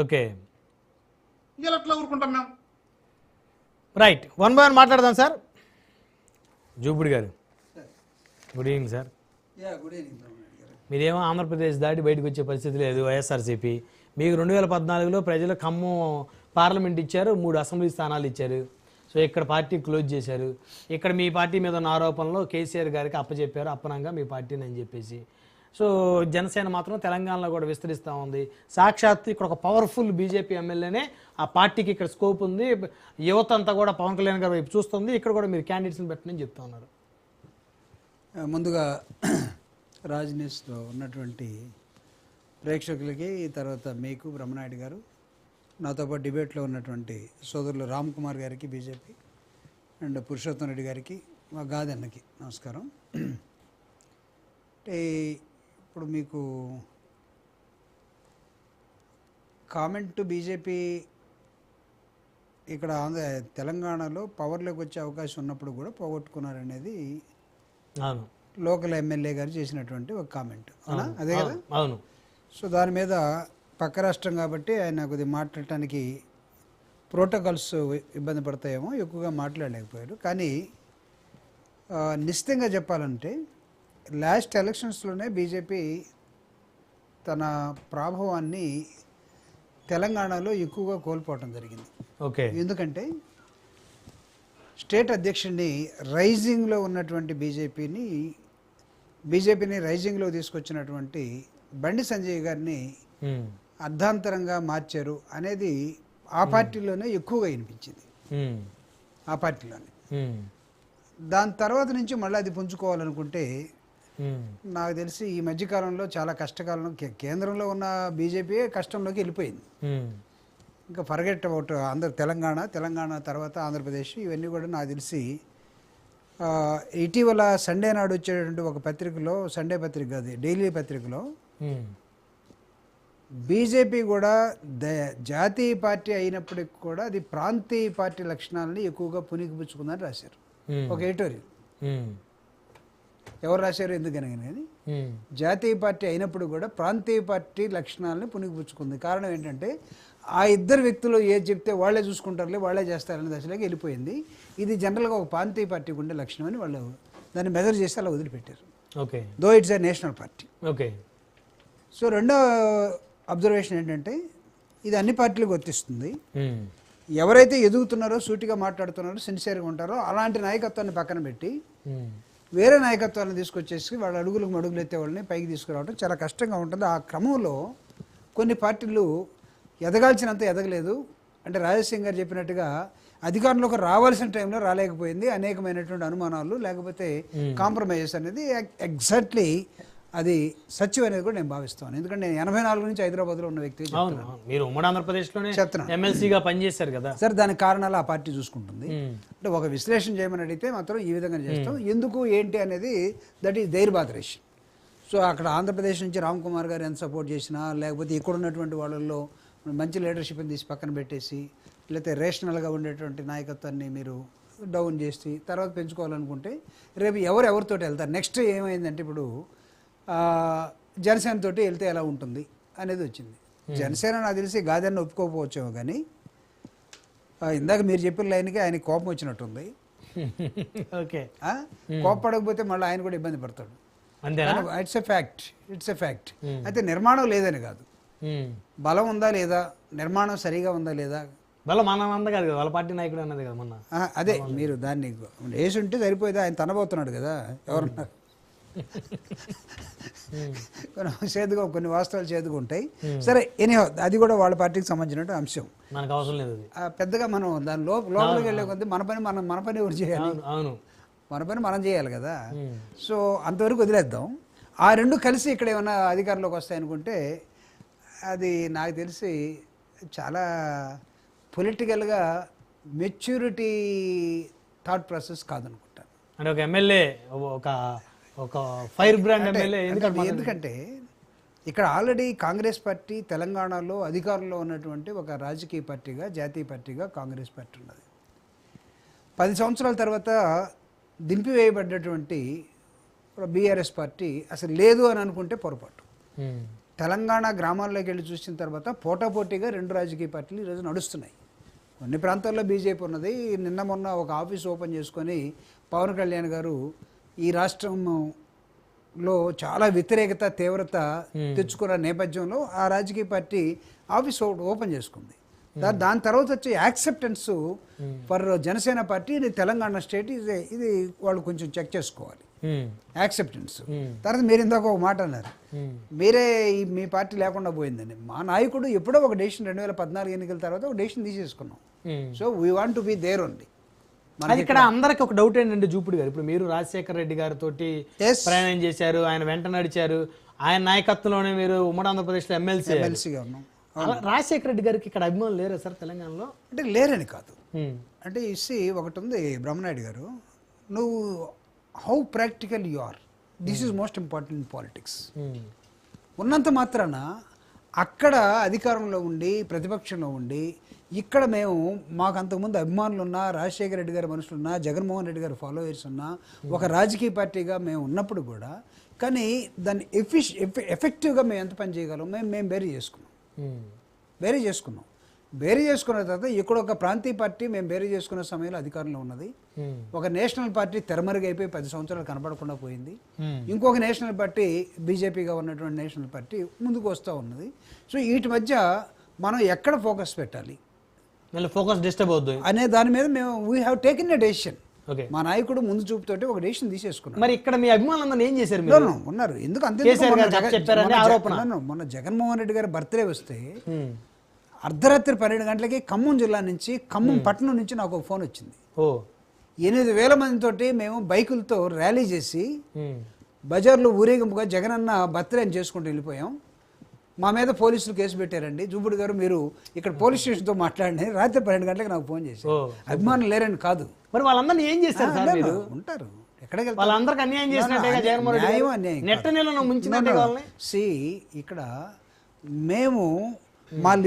Okay, ఇలా ఎట్లా ఊరుకుంటాం మేము? రైట్. వన్ బై వన్ మాట్లాడదాం సార్. జూపుడి గారు, గుడ్ ఈవినింగ్ సార్. మీరేమో ఆంధ్రప్రదేశ్ దాటి బయటకు వచ్చే పరిస్థితి లేదు వైఎస్ఆర్సీపీ. మీకు 2014లో ప్రజలు ఖమ్మం పార్లమెంట్ ఇచ్చారు, 3 అసెంబ్లీ స్థానాలు ఇచ్చారు. సో ఇక్కడ పార్టీ క్లోజ్ చేశారు. ఇక్కడ మీ పార్టీ మీద ఉన్న ఆరోపణలో కేసీఆర్ గారికి అప్పచెప్పారు, అప్పనంగా మీ పార్టీని అని చెప్పేసి. సో జనసేన మాత్రం తెలంగాణలో కూడా విస్తరిస్తూ ఉంది. సాక్షాత్ ఇక్కడ ఒక పవర్ఫుల్ బీజేపీ ఎమ్మెల్యేనే ఆ పార్టీకి ఇక్కడ స్కోప్ ఉంది, యువత అంతా కూడా పవన్ కళ్యాణ్ గారి వైపు చూస్తుంది, ఇక్కడ కూడా మీరు క్యాండిడేట్స్ని పెట్టమని చెప్తా ఉన్నారు. ముందుగా రాజ్ న్యూస్లో ఉన్నటువంటి ప్రేక్షకులకి, తర్వాత మీకు బ్రహ్మనాయుడు గారు, నాతో పాటు డిబేట్లో ఉన్నటువంటి సోదరులు రామ్ కుమార్ గారికి బీజేపీ అండ్ పురుషోత్తం రెడ్డి గారికి, మా గాదన్నకి నమస్కారం. అంటే ఇప్పుడు మీకు కామెంట్ బీజేపీ ఇక్కడ తెలంగాణలో పవర్లోకి వచ్చే అవకాశం ఉన్నప్పుడు కూడా పోగొట్టుకున్నారనేది లోకల్ ఎమ్మెల్యే గారు చేసినటువంటి ఒక కామెంట్, అవునా? అదే కదా. అవును. సో దాని మీద పక్క రాష్ట్రం కాబట్టి ఆయన కొద్దిగా మాట్లాడటానికి ప్రోటోకాల్స్ ఇబ్బంది పడతాయేమో ఎక్కువగా మాట్లాడలేకపోయారు. కానీ నిశ్చితంగా చెప్పాలంటే లాస్ట్ ఎలక్షన్స్లోనే బీజేపీ తన ప్రభావాన్ని తెలంగాణలో ఎక్కువగా కోల్పోవటం జరిగింది. ఓకే. ఎందుకంటే స్టేట్ అధ్యక్షుడిని రైజింగ్లో ఉన్నటువంటి బీజేపీని రైజింగ్లో తీసుకొచ్చినటువంటి బండి సంజయ్ గారిని అర్ధాంతరంగా మార్చారు అనేది ఆ పార్టీలోనే ఎక్కువగా వినిపించింది. ఆ పార్టీలోనే దాని తర్వాత నుంచి మళ్ళీ అది పుంజుకోవాలనుకుంటే నాకు తెలిసి ఈ మధ్యకాలంలో చాలా కష్టకాలంలో కేంద్రంలో ఉన్న బీజేపీ కష్టంలోకి వెళ్ళిపోయింది. ఇంకా ఫర్గెట్ అబౌట్ తెలంగాణ తర్వాత ఆంధ్రప్రదేశ్, ఇవన్నీ కూడా నాకు తెలిసి ఇటీవల సండే నాడు వచ్చేటువంటి ఒక పత్రికలో, సండే పత్రిక కాదు డైలీ పత్రికలో, బీజేపీ కూడా జాతీయ పార్టీ అయినప్పటికి కూడా అది ప్రాంతీయ పార్టీ లక్షణాలని ఎక్కువగా పుణికిపుచ్చుకుందని రాశారు. ఒక ఎడిటోరియల్ ఎవరు రాశారు ఎందుకని కానీ జాతీయ పార్టీ అయినప్పుడు కూడా ప్రాంతీయ పార్టీ లక్షణాలని పుణికిపుచ్చుకుంది. కారణం ఏంటంటే ఆ ఇద్దరు వ్యక్తులు ఏది చెప్తే వాళ్ళే చూసుకుంటారులే, వాళ్ళే చేస్తారనే దశలోకి వెళ్ళిపోయింది. ఇది జనరల్గా ఒక ప్రాంతీయ పార్టీకి ఉండే లక్షణం అని వాళ్ళు దాన్ని మెజర్ చేసి అలా వదిలిపెట్టారు. Okay. Though it's a national party. Okay. So రెండో అబ్జర్వేషన్ ఏంటంటే ఇది అన్ని పార్టీలకు వర్తిస్తుంది. ఎవరైతే ఎదుగుతున్నారో, సూటిగా మాట్లాడుతున్నారో, సిన్సియర్గా ఉంటారో అలాంటి నాయకత్వాన్ని పక్కన పెట్టి వేరే నాయకత్వాన్ని తీసుకొచ్చేసి వాళ్ళ అడుగులకు మడుగులు ఎత్తే వాళ్ళని పైకి తీసుకురావడం చాలా కష్టంగా ఉంటుంది. ఆ క్రమంలో కొన్ని పార్టీలు ఎదగాల్సినంత ఎదగలేదు. అంటే రాజశేఖర్ గారు చెప్పినట్టుగా అధికారంలోకి రావాల్సిన టైంలో రాలేకపోయింది. అనేకమైనటువంటి అనుమానాలు, లేకపోతే కాంప్రమైజెస్ అనేది ఎగ్జాక్ట్లీ అది సత్యం అనేది కూడా నేను భావిస్తాను. ఎందుకంటే నేను 84 నుంచి హైదరాబాద్లో ఉన్న వ్యక్తి. మీరు ఉమ్మడి ఆంధ్రప్రదేశ్లోనే ఎమ్మెల్సీగా పనిచేశారు కదా సార్. దానికి కారణాలు ఆ పార్టీ చూసుకుంటుంది. అంటే ఒక విశ్లేషణ చేయమని అడిగితే మాత్రం ఈ విధంగా చేస్తాం. ఎందుకు ఏంటి అనేది దట్ ఈస్ దేర్ బాదరేషన్. సో అక్కడ ఆంధ్రప్రదేశ్ నుంచి రామ్ కుమార్ గారు ఎంత సపోర్ట్ చేసినా, లేకపోతే ఇక్కడ ఉన్నటువంటి వాళ్ళల్లో మంచి లీడర్షిప్ని తీసి పక్కన పెట్టేసి, లేకపోతే రేషనల్గా ఉండేటువంటి నాయకత్వాన్ని మీరు డౌన్ చేసి తర్వాత పెంచుకోవాలనుకుంటే రేపు ఎవరితో వెళ్తారు. నెక్స్ట్ ఏమైందంటే ఇప్పుడు జనసేన తోటి వెళ్తే ఎలా ఉంటుంది అనేది వచ్చింది. జనసేన నాకు తెలిసి గాదన్న ఒప్పుకోకపోవచ్చేమో, కానీ ఇందాక మీరు చెప్పిన లైన్కి ఆయన కోపం వచ్చినట్టుంది. ఓకే. కోపపడకపోతే మళ్ళీ ఆయన కూడా ఇబ్బంది పడతాడు. It's a fact. అయితే నిర్మాణం లేదని కాదు, బలం ఉందా లేదా, నిర్మాణం సరిగా ఉందా లేదా. బలం మన అంద కాదు కదా, వాళ్ళ పార్టీ నాయకుడు అన్నది కదా మొన్న. అదే మీరు దాన్ని వేసి ఉంటే సరిపోయేది. ఆయన తనబోతున్నాడు కదా ఎవరున్నారు. కొన్ని వాస్తవాలు చేదుగా ఉంటాయి. సరే, ఎనీహౌ అది కూడా వాళ్ళ పార్టీకి సంబంధించిన అంశం, మనకు అవసరం లేదు. పెద్దగా మనం దాని లోపలికి వెళ్ళే కొద్ది మన పని ఎవరు చేయాలి, మన పని మనం చేయాలి కదా. సో అంతవరకు వదిలేద్దాం. ఆ రెండు కలిసి ఇక్కడ ఏమైనా అధికారంలోకి వస్తాయనుకుంటే అది నాకు తెలిసి చాలా పొలిటికల్గా మెచ్యూరిటీ థాట్ ప్రాసెస్ కాదనుకుంటాను. అంటే ఒక ఎమ్మెల్యే ఒక ఫైర్ బ్రాండ్ ఎమ్మెల్యే. ఎందుకంటే ఇక్కడ ఆల్రెడీ కాంగ్రెస్ పార్టీ తెలంగాణలో అధికారంలో ఉన్నటువంటి ఒక రాజకీయ పార్టీగా, జాతీయ పార్టీగా కాంగ్రెస్ పార్టీ ఉన్నది. 10 సంవత్సరాల తర్వాత దింపివేయబడ్డటువంటి బీఆర్ఎస్ పార్టీ అసలు లేదు అని అనుకుంటే పొరపాటు. తెలంగాణ గ్రామాల్లోకి వెళ్ళి చూసిన తర్వాత పోటాపోటీగా రెండు రాజకీయ పార్టీలు ఈరోజు నడుస్తున్నాయి. కొన్ని ప్రాంతాల్లో బీజేపీ ఉన్నది. నిన్న మొన్న ఒక ఆఫీస్ ఓపెన్ చేసుకొని పవన్ కళ్యాణ్ గారు ఈ రాష్ట్రంలో చాలా వ్యతిరేకత తీవ్రత తెచ్చుకున్న నేపథ్యంలో ఆ రాజకీయ పార్టీ ఆఫీస్ ఓపెన్ చేసుకుంది. దాని తర్వాత వచ్చే acceptance for Janasena party Telangana state ఇది వాళ్ళు కొంచెం చెక్ చేసుకోవాలి యాక్సెప్టెన్స్. తర్వాత మీరు ఇందాక ఒక మాట అన్నారు, మీరే మీ పార్టీ లేకుండా పోయిందని. మా నాయకుడు ఎప్పుడో ఒక డెసిషన్ 2014 ఎన్నికల తర్వాత ఒక డెసిషన్ తీసేసుకున్నాం. So we want to be there only. అది ఇక్కడ అందరికి ఒక డౌట్ ఏంటంటే జూపుడు గారు, ఇప్పుడు మీరు రాజశేఖర రెడ్డి గారితో ప్రయాణం చేశారు, ఆయన వెంట నడిచారు, ఆయన నాయకత్వంలోనే మీరు ఉమ్మడి ఆంధ్రప్రదేశ్లో ఎమ్మెల్సీగా ఉన్నాం. రాజశేఖర రెడ్డి గారికి ఇక్కడ అభిమానులు లేరా సార్ తెలంగాణలో? అంటే లేరని కాదు, అంటే ఒకటి ఉంది బ్రహ్మనాయుడు గారు, నువ్వు how practical you are, this is most important in politics. ఉన్నంత మాత్రాన అక్కడ అధికారంలో ఉండి ప్రతిపక్షంలో ఉండి ఇక్కడ మాకు అంతకుముందు అభిమానులు ఉన్నా, రాజశేఖర రెడ్డి గారి మనుషులున్నా, జగన్మోహన్ రెడ్డి గారి ఫాలోవర్స్ ఉన్నా, ఒక రాజకీయ పార్టీగా మేము ఉన్నప్పుడు కూడా కానీ దాన్ని ఎఫెక్టివ్గా మేము ఎంత పని చేయగలం మేము బేరీ చేసుకున్న తర్వాత ఇక్కడ ఒక ప్రాంతీయ పార్టీ మేము బేరీ చేసుకున్న సమయంలో అధికారంలో ఉన్నది. ఒక నేషనల్ పార్టీ తెరమరుగైపోయి 10 సంవత్సరాలు కనపడకుండా పోయింది. ఇంకొక నేషనల్ పార్టీ బీజేపీగా ఉన్నటువంటి నేషనల్ పార్టీ ముందుకు వస్తూ ఉన్నది. సో వీటి మధ్య మనం ఎక్కడ ఫోకస్ పెట్టాలి, ఫోకస్ డిస్టర్బ్ అవుతుంది అనే దాని మీద మేము we have taken a decision. మా నాయకుడు ముందు చూపుతోటి ఒక డెసిషన్ తీసేసుకున్నాం. మరి ఇక్కడ మీ అభిమానులందరూ ఏం చేశారు? ఉన్నారు. ఎందుకు అంతే, మొన్న జగన్మోహన్ రెడ్డి గారి బర్త్డే వస్తే అర్ధరాత్రి 12 గంటలకి ఖమ్మం జిల్లా నుంచి, ఖమ్మం పట్టణం నుంచి నాకు ఒక ఫోన్ వచ్చింది. 8,000 మందితోటి మేము బైకులతో ర్యాలీ చేసి బజార్లో ఊరేగింపుగా జగనన్న బర్త్డే అని చేసుకుంటూ వెళ్ళిపోయాం. మా మీద పోలీసులు కేసు పెట్టారండి. జూపుడు గారు మీరు ఇక్కడ పోలీస్ స్టేషన్తో మాట్లాడి రాత్రి 12 గంటలకు నాకు ఫోన్ చేసి. అభిమానులు లేరని కాదు. మరి వాళ్ళందరినీ ఏం చేస్తారు? ఉంటారు, ఎక్కడికి వాళ్ళందరికీ అన్యాయం చేసినట్టే ఇక్కడ మేము మా